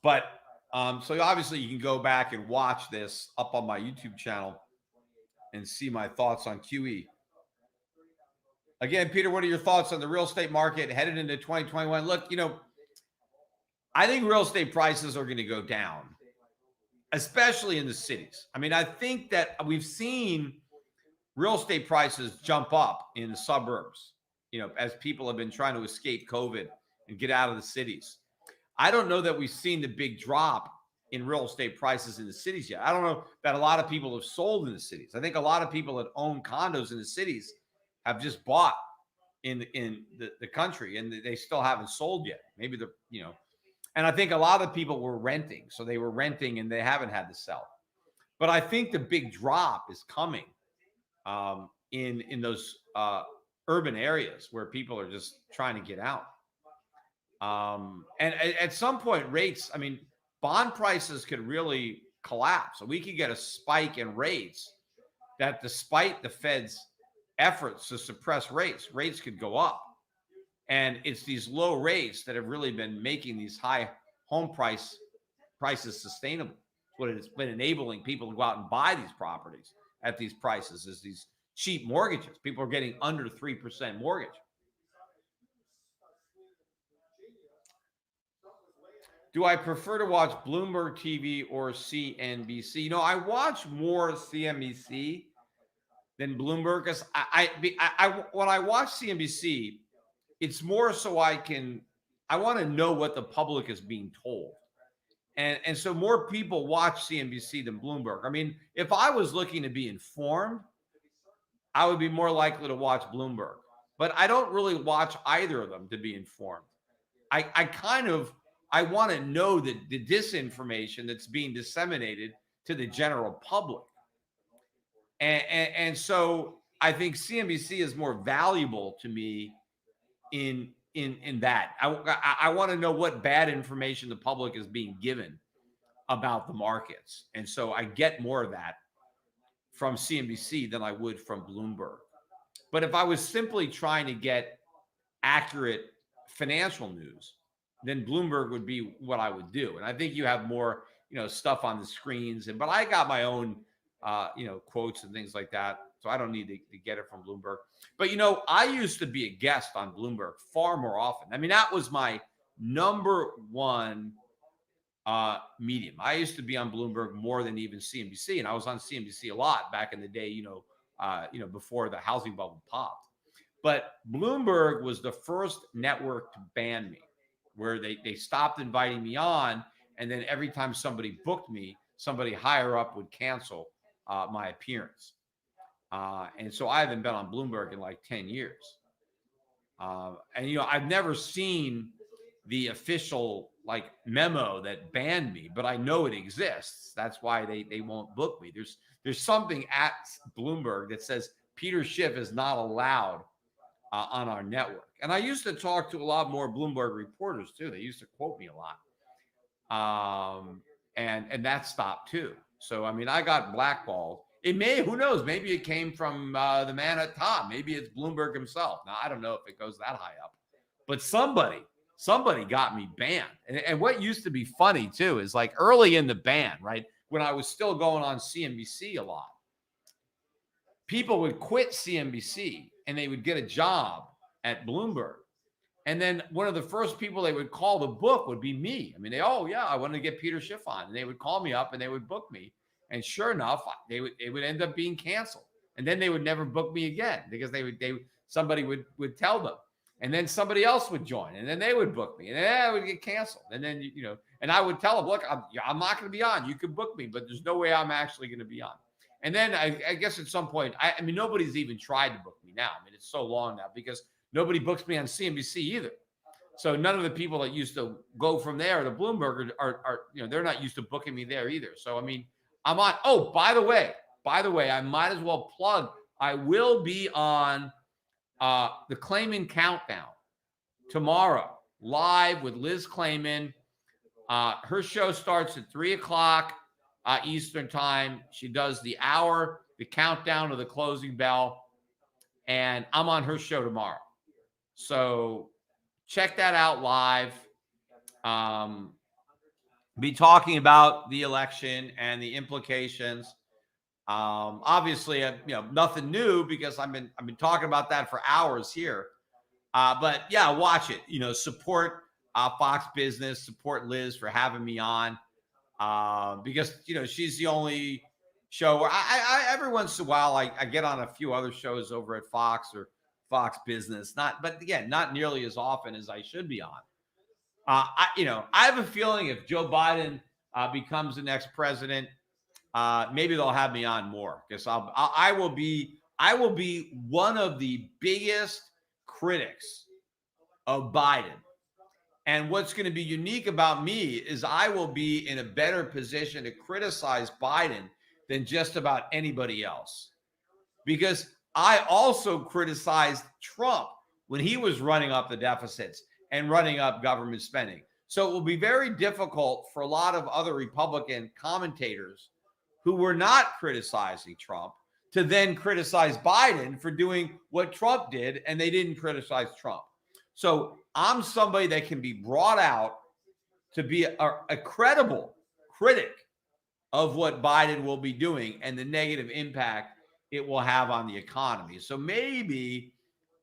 But so obviously you can go back and watch this up on my YouTube channel and see my thoughts on QE. Again, Peter, what are your thoughts on the real estate market headed into 2021? Look, I think real estate prices are going to go down, especially in the cities. I mean, I think that we've seen real estate prices jump up in the suburbs, as people have been trying to escape COVID and get out of the cities. I don't know that we've seen the big drop in real estate prices in the cities yet. I don't know that a lot of people have sold in the cities. I think a lot of people that own condos in the cities have just bought in the country, and they still haven't sold yet. Maybe and I think a lot of people were renting. So they were renting and they haven't had to sell. But I think the big drop is coming in those urban areas where people are just trying to get out. And at some point, rates, I mean, bond prices could really collapse. So we could get a spike in rates that, despite the Fed's efforts to suppress rates, rates could go up. And it's these low rates that have really been making these high home prices sustainable. What it's been enabling people to go out and buy these properties at these prices is these cheap mortgages. People are getting under 3% mortgage. Do I prefer to watch Bloomberg TV or CNBC? I watch more CNBC than Bloomberg, because when I watch CNBC, it's more so I want to know what the public is being told. And so more people watch CNBC than Bloomberg. I mean, if I was looking to be informed, I would be more likely to watch Bloomberg. But I don't really watch either of them to be informed. I want to know the disinformation that's being disseminated to the general public. And so I think CNBC is more valuable to me in that. I want to know what bad information the public is being given about the markets. And so I get more of that from CNBC than I would from Bloomberg. But if I was simply trying to get accurate financial news, then Bloomberg would be what I would do. And I think you have more, stuff on the screens. But I got my own, quotes and things like that. So I don't need to get it from Bloomberg. But, I used to be a guest on Bloomberg far more often. I mean, that was my number one medium. I used to be on Bloomberg more than even CNBC. And I was on CNBC a lot back in the day, before the housing bubble popped. But Bloomberg was the first network to ban me, where they stopped inviting me on. And then every time somebody booked me, somebody higher up would cancel my appearance. And so I haven't been on Bloomberg in like 10 years. And, I've never seen the official memo that banned me, but I know it exists. That's why they won't book me. There's something at Bloomberg that says Peter Schiff is not allowed on our network. And I used to talk to a lot more Bloomberg reporters too. They used to quote me a lot. And that stopped too. So, I mean, I got blackballed. Who knows? Maybe it came from the man at top. Maybe it's Bloomberg himself. Now, I don't know if it goes that high up, but somebody got me banned. And what used to be funny too is early in the ban, right? When I was still going on CNBC a lot, people would quit CNBC and they would get a job at Bloomberg. And then one of the first people they would call to book would be me. I mean, I wanted to get Peter Schiff on. And they would call me up and they would book me. And sure enough, they would end up being canceled. And then they would never book me again because somebody would tell them. And then somebody else would join, and then they would book me, and then I would get canceled. And then, and I would tell them, look, I'm not going to be on. You can book me, but there's no way I'm actually going to be on. And then I guess at some point, I mean, nobody's even tried to book me now. I mean, it's so long now because nobody books me on CNBC either. So none of the people that used to go from there to Bloomberg are they're not used to booking me there either. So, I mean, I'm on. Oh, by the way, I might as well plug. I will be on the Clayman Countdown tomorrow, live with Liz Clayman. Her show starts at 3:00 Eastern time. She does the hour, the countdown to the closing bell, and I'm on her show tomorrow. So check that out live. be talking about the election and the implications. Obviously, nothing new because I've been talking about that for hours here. But yeah, watch it. Support Fox Business, support Liz for having me on, because she's the only show where I every once in a while I get on a few other shows over at Fox or Fox Business. But again, not nearly as often as I should be on. I have a feeling if Joe Biden becomes the next president, maybe they'll have me on more because I will be one of the biggest critics of Biden. And what's going to be unique about me is I will be in a better position to criticize Biden than just about anybody else, because I also criticized Trump when he was running up the deficits and running up government spending. So it will be very difficult for a lot of other Republican commentators who were not criticizing Trump to then criticize Biden for doing what Trump did, and they didn't criticize Trump. So I'm somebody that can be brought out to be a credible critic of what Biden will be doing and the negative impact it will have on the economy. So maybe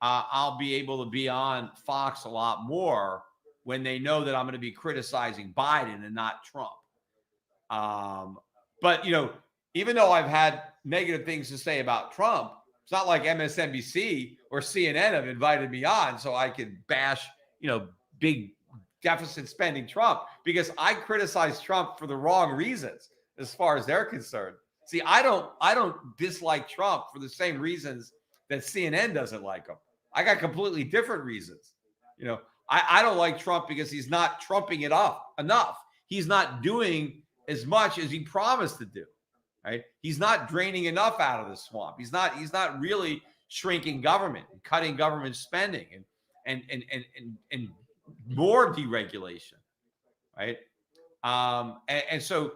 I'll be able to be on Fox a lot more when they know that I'm going to be criticizing Biden and not Trump. But, even though I've had negative things to say about Trump, it's not like MSNBC or CNN have invited me on so I could bash, big deficit spending Trump, because I criticize Trump for the wrong reasons as far as they're concerned. See, I don't dislike Trump for the same reasons that CNN doesn't like him. I got completely different reasons. I don't like Trump because he's not trumping it up enough. He's not doing as much as he promised to do. Right? He's not draining enough out of the swamp. He's not really shrinking government and cutting government spending and more deregulation. Right? And so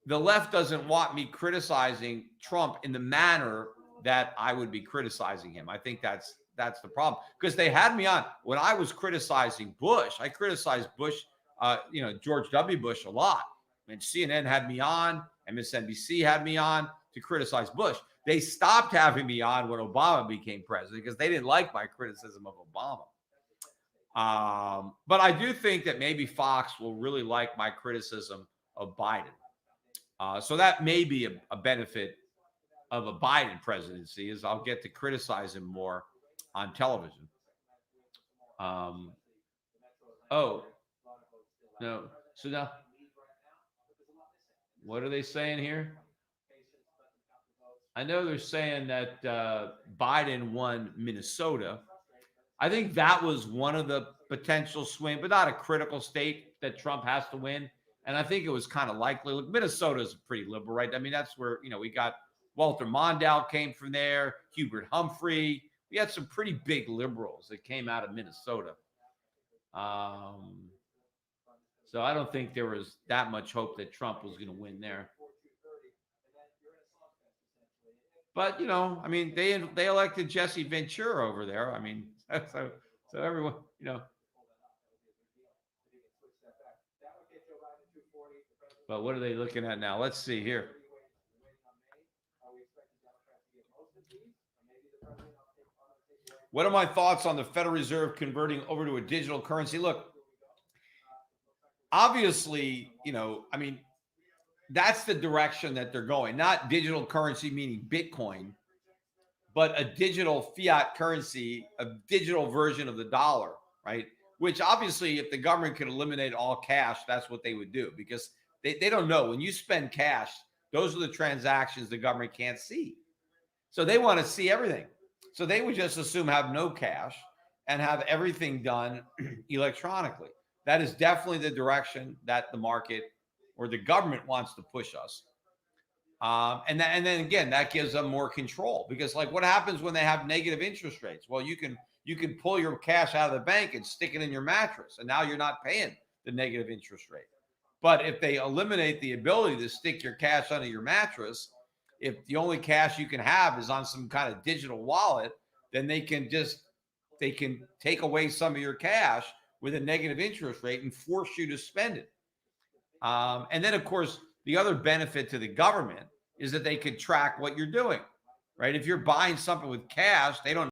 the left doesn't want me criticizing Trump in the manner that I would be criticizing him. I think that's the problem, because they had me on when I was criticizing Bush. I criticized Bush, George W. Bush a lot. And CNN had me on, MSNBC had me on to criticize Bush. They stopped having me on when Obama became president because they didn't like my criticism of Obama. But I do think that maybe Fox will really like my criticism of Biden. So that may be a benefit of a Biden presidency, is I'll get to criticize him more on television. Oh, no. So now, what are they saying here? I know they're saying that Biden won Minnesota. I think that was one of the potential swing, but not a critical state that Trump has to win. And I think it was kind of likely. Look, Minnesota is pretty liberal, right? I mean, that's where, we got Walter Mondale came from there, Hubert Humphrey. We had some pretty big liberals that came out of Minnesota. So I don't think there was that much hope that Trump was going to win there. But, I mean, they elected Jesse Ventura over there. I mean, so everyone, But what are they looking at now? Let's see here. What are my thoughts on the Federal Reserve converting over to a digital currency? Look, obviously, that's the direction that they're going. Not digital currency, meaning Bitcoin, but a digital fiat currency, a digital version of the dollar, right? Which obviously, if the government could eliminate all cash, that's what they would do, because they don't know. When you spend cash, those are the transactions the government can't see. So they want to see everything. So they would just assume have no cash and have everything done electronically. That is definitely the direction that the market or the government wants to push us. And then again, that gives them more control, because like what happens when they have negative interest rates? Well, you can pull your cash out of the bank and stick it in your mattress, and now you're not paying the negative interest rate. But if they eliminate the ability to stick your cash under your mattress, if the only cash you can have is on some kind of digital wallet, then they can take away some of your cash with a negative interest rate and force you to spend it. And then, of course, the other benefit to the government is that they could track what you're doing, right? If you're buying something with cash, they don't